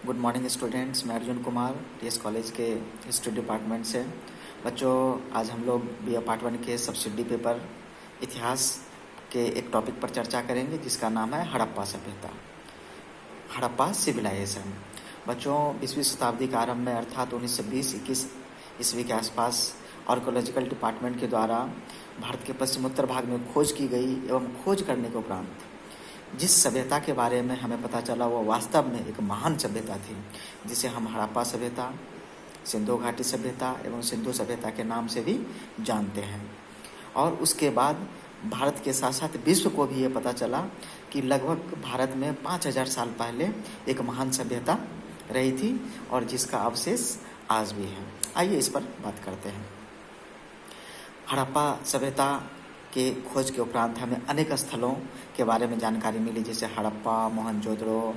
Good morning students. मैं Arjun Kumar TS college के history department से। बच्चों, आज हम लोग बीए पार्ट 1 के सब्सिडी पेपर इतिहास के एक टॉपिक पर चर्चा करेंगे जिसका नाम है हड़प्पा सभ्यता, हड़प्पा सिविलाइजेशन। बच्चों, 20वीं शताब्दी के आरंभ में अर्थात 1920-21 ईस्वी के आसपास आर्कोलॉजिकल डिपार्टमेंट के द्वारा भारत के पश्चिमोत्तर भाग में खोज की गई एवं खोज करने के उपरांत जिस सभ्यता के बारे में हमें पता चला वो वास्तव में एक महान सभ्यता थी, जिसे हम हड़प्पा सभ्यता, सिंधु घाटी सभ्यता एवं सिंधु सभ्यता के नाम से भी जानते हैं। और उसके बाद भारत के साथ साथ विश्व को भी ये पता चला कि लगभग भारत में 5000 साल पहले एक महान सभ्यता रही थी और जिसका अवशेष आज भी है। आइए इस पर बात करते हैं। हड़प्पा सभ्यता के खोज के उपरांत हमें अनेक स्थलों के बारे में जानकारी मिली, जैसे हड़प्पा, मोहनजोदड़ो,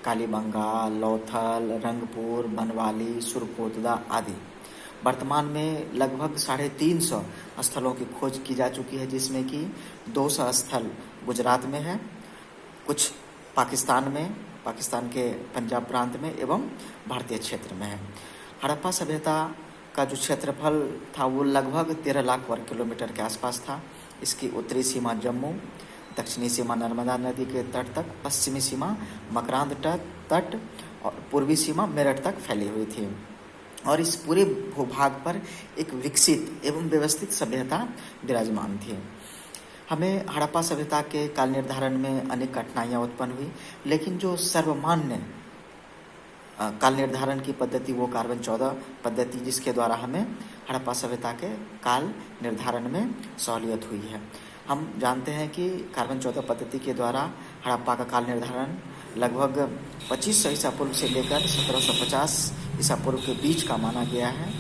कालीबंगा, लोथल, रंगपुर, बनवाली, सुरकोटदा आदि। वर्तमान में लगभग 350 स्थलों की खोज की जा चुकी है, जिसमें कि 200 स्थल गुजरात में है, कुछ पाकिस्तान में, पाकिस्तान के पंजाब प्रांत में एवं भारतीय क्षेत्र में है। हड़प्पा सभ्यता का जो क्षेत्रफल था वो लगभग 13 लाख वर्ग किलोमीटर के आसपास था। इसकी उत्तरी सीमा जम्मू, दक्षिणी सीमा नर्मदा नदी के तट तक, पश्चिमी सीमा मकरांद तट और पूर्वी सीमा मेरठ तक फैली हुई थी। और इस पूरे भूभाग पर एक विकसित एवं व्यवस्थित सभ्यता विराजमान थी। हमें हड़प्पा सभ्यता के काल निर्धारण में अनेक कठिनाइयाँ उत्पन्न हुई, लेकिन जो सर्वमान्य काल निर्धारण की पद्धति वो कार्बन 14 पद्धति, जिसके द्वारा हमें हड़प्पा सभ्यता के काल निर्धारण में सहूलियत हुई है। हम जानते हैं कि कार्बन 14 पद्धति के द्वारा हड़प्पा का काल निर्धारण लगभग 2500 ईसा पूर्व से लेकर 1750 ईसा पूर्व के बीच का माना गया है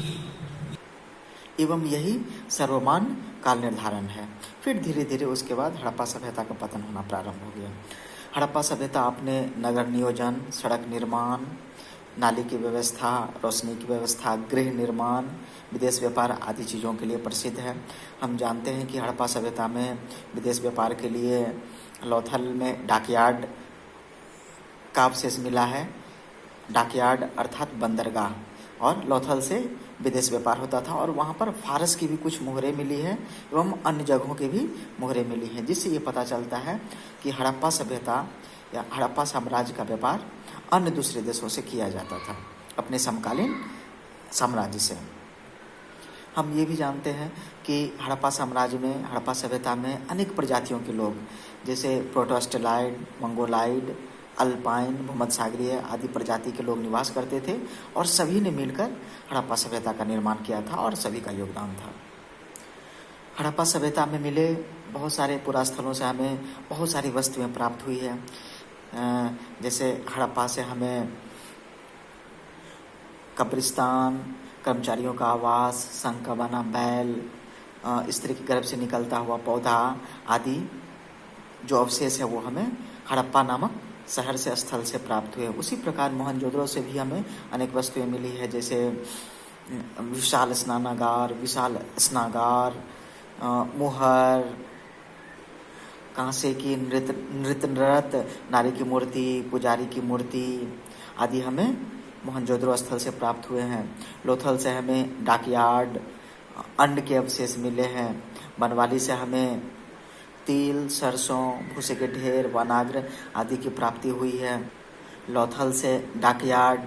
एवं यही सर्वमान्य काल निर्धारण है। फिर धीरे धीरे उसके बाद हड़प्पा सभ्यता का पतन होना प्रारंभ हो गया। हड़प्पा सभ्यता अपने नगर नियोजन, सड़क निर्माण, नाली की व्यवस्था, रोशनी की व्यवस्था, गृह निर्माण, विदेश व्यापार आदि चीज़ों के लिए प्रसिद्ध है। हम जानते हैं कि हड़प्पा सभ्यता में विदेश व्यापार के लिए लोथल में डाकयार्ड का अवशेष मिला है। डाकयार्ड अर्थात बंदरगाह, और लोथल से विदेश व्यापार होता था और वहाँ पर फारस की भी कुछ मोहरें मिली है एवं अन्य जगहों की भी मोहरें मिली हैं, जिससे ये पता चलता है कि हड़प्पा सभ्यता या हड़प्पा साम्राज्य का व्यापार अन्य दूसरे देशों से किया जाता था अपने समकालीन साम्राज्य से। हम ये भी जानते हैं कि हड़प्पा साम्राज्य में, हड़प्पा सभ्यता में अनेक प्रजातियों के लोग, जैसे प्रोटोस्टेलाइड, मंगोलाइड, अल्पाइन, भूमध्यसागरीय आदि प्रजाति के लोग निवास करते थे और सभी ने मिलकर हड़प्पा सभ्यता का निर्माण किया था और सभी का योगदान था। हड़प्पा सभ्यता में मिले बहुत सारे पुरास्थलों से हमें बहुत सारी वस्तुएं प्राप्त हुई है। जैसे हड़प्पा से हमें कब्रिस्तान, कर्मचारियों का आवास, संख का बना बैल, स्त्री के गर्भ से निकलता हुआ पौधा आदि जो अवशेष है वो हमें हड़प्पा नामक शहर से, स्थल से प्राप्त हुए। उसी प्रकार मोहनजोदड़ो से भी हमें अनेक वस्तुएं मिली है, जैसे विशाल स्नानागार, विशाल स्नागार, मुहर, कांसे की नृत्यरत नारी की मूर्ति, पुजारी की मूर्ति आदि हमें मोहनजोदड़ो स्थल से प्राप्त हुए हैं। लोथल से हमें डाकयार्ड, अन्न के अवशेष मिले हैं। बनवाली से हमें तिल, सरसों, भूसे के ढेर, वनाग्र आदि की प्राप्ति हुई है। लोथल से डाकयार्ड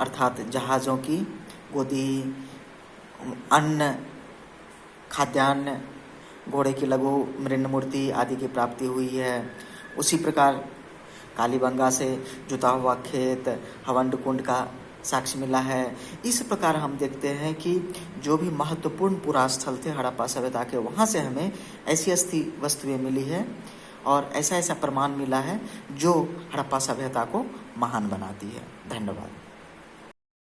अर्थात जहाज़ों की गोदी, अन्न, खाद्यान्न, घोड़े की लघु मृण्मय मूर्ति आदि की प्राप्ति हुई है। उसी प्रकार कालीबंगा से जुता हुआ खेत, हवंड कुंड का साक्ष्य मिला है। इस प्रकार हम देखते हैं कि जो भी महत्वपूर्ण पुरास्थल थे हड़प्पा सभ्यता के, वहाँ से हमें ऐसी वस्तुएं मिली है और ऐसा प्रमाण मिला है जो हड़प्पा सभ्यता को महान बनाती है। धन्यवाद।